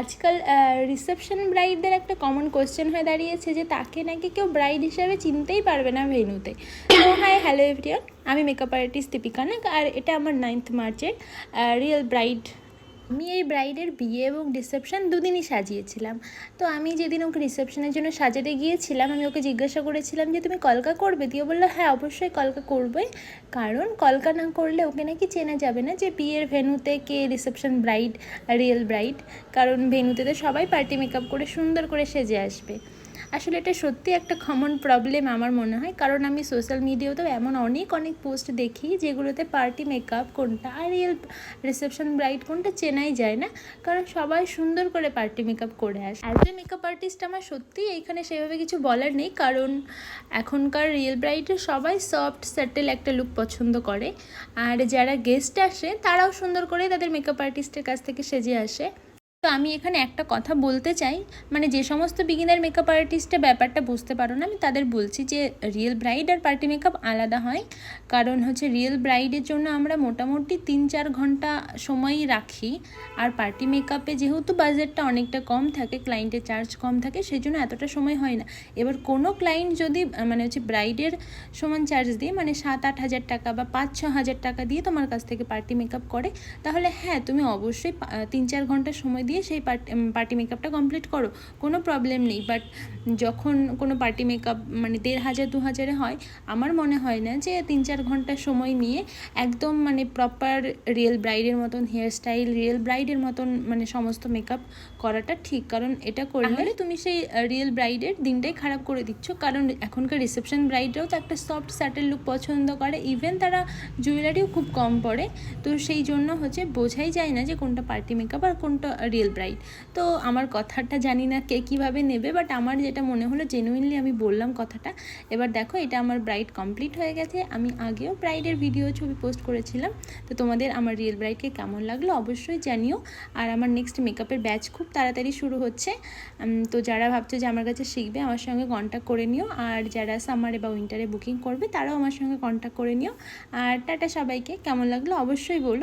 আজকাল রিসেপশন ব্রাইডদের একটা common question হয়ে দাঁড়িয়েছে যে তাকে নাকি কেউ ব্রাইড হিসাবে চিনতেই পারবে না ভেন্যুতে। তো হ্যালো এভরিওয়ান, আমি মেকআপ আর্টিস্ট দীপিকা নাগ, আর এটা আমার 9th মার্চের রিয়েল ব্রাইড। আমি এই ব্রাইডের বিয়ে এবং রিসেপশন দুদিনই সাজিয়েছিলাম। তো আমি যেদিন ওকে রিসেপশনের জন্য সাজাতে গিয়েছিলাম, আমি ওকে জিজ্ঞাসা করেছিলাম যে তুমি কলকা করবে? দিয়ে বললো হ্যাঁ অবশ্যই কলকা করবে, কারণ কলকা না করলে ওকে নাকি চেনা যাবে না যে বিয়ের ভেন্যুতে কে রিসেপশন ব্রাইড, রিয়েল ব্রাইড। কারণ ভেন্যুতে তো সবাই পার্টি মেকআপ করে সুন্দর করে সেজে আসবে। আসলে এটা সত্যি একটা কমন প্রবলেম আমার মনে হয়, কারণ আমি সোশ্যাল মিডিয়াতেও এমন অনেক পোস্ট দেখি যেগুলোতে পার্টি মেকআপ কোনটা আর রিয়েল রিসেপশন ব্রাইড কোনটা চেনাই যায় না, কারণ সবাই সুন্দর করে পার্টি মেকআপ করে আসে। অ্যাজ এ মেকআপ আর্টিস্ট আমার সত্যি এইখানে সেভাবে কিছু বলার নেই, কারণ এখনকার রিয়েল ব্রাইডের সবাই সফট স্যাটেল একটা লুক পছন্দ করে, আর যারা গেস্ট আসে তারাও সুন্দর করে তাদের মেকআপ আর্টিস্টের কাছ থেকে সেজে আসে। তো আমি এখানে একটা কথা বলতে চাই, মানে যে সমস্ত বিগিনার মেকআপ আর্টিস্টের ব্যাপারটা বুঝতে পারো না, আমি তাদের বলছি যে রিয়েল ব্রাইড আর পার্টি মেকআপ আলাদা হয়। কারণ রিয়েল ব্রাইডের জন্য আমরা মোটামুটি 3-4 ঘন্টা সময়ই রাখি, আর পার্টি মেকআপে যেহেতু বাজেটটা অনেকটা কম থাকে, ক্লায়েন্টের চার্জ কম থাকে, সেই জন্য এতটা সময় হয় না। এবার কোনো ক্লায়েন্ট যদি ব্রাইডের সমান চার্জ দিয়ে, 7-8 হাজার টাকা বা 5-6 হাজার টাকা দিয়ে তোমার কাছ থেকে পার্টি মেকআপ করে, তাহলে হ্যাঁ তুমি অবশ্যই 3-4 ঘন্টা সময় দিয়ে সেই পার্টি মেকআপটা কমপ্লিট করো, কোনো প্রবলেম নেই। বাট যখন কোনো পার্টি মেকআপ 1,500-2,000 হয়, আমার মনে হয় না যে 3-4 ঘন্টা সময় নিয়ে একদম প্রপার রিয়েল ব্রাইডের মতন হেয়ার স্টাইল, রিয়েল ব্রাইডের মতন সমস্ত মেকআপ করাটা ঠিক। কারণ এটা করলে তুমি সেই রিয়েল ব্রাইডের দিনটাই খারাপ করে দিচ্ছ। কারণ এখনকার রিসেপশন ব্রাইডরাও তো একটা সফট স্যাটেল লুক পছন্দ করে, ইভেন তারা জুয়েলারিও খুব কম পরে। তো সেই জন্য বোঝাই যায় না যে কোনটা পার্টি মেকআপ আর কোনটা রিয়েল ব্রাইড। তো আমার কথাটা জানি না কে কীভাবে নেবে, বাট আমার যেটা মনে হলো জেনুইনলি আমি বললাম কথাটা। এবার দেখো, এটা আমার ব্রাইড কমপ্লিট হয়ে গেছে। আমি আগেও ব্রাইডের ভিডিও ছবি পোস্ট করেছিলাম। তো তোমাদের আমার রিয়েল ব্রাইডকে কেমন লাগলো অবশ্যই জানিও। আর আমার নেক্সট মেকআপের ব্যাচ খুব তাড়াতাড়ি শুরু হচ্ছে। তো যারা ভাবছো যে আমার কাছে শিখবে, আমার সঙ্গে কন্ট্যাক্ট করে নিও। আর যারা সামারে বা উইন্টারে বুকিং করবে তারাও আমার সঙ্গে কন্ট্যাক্ট করে নিও। আর টাটা সবাইকে, কেমন লাগলো অবশ্যই বলো।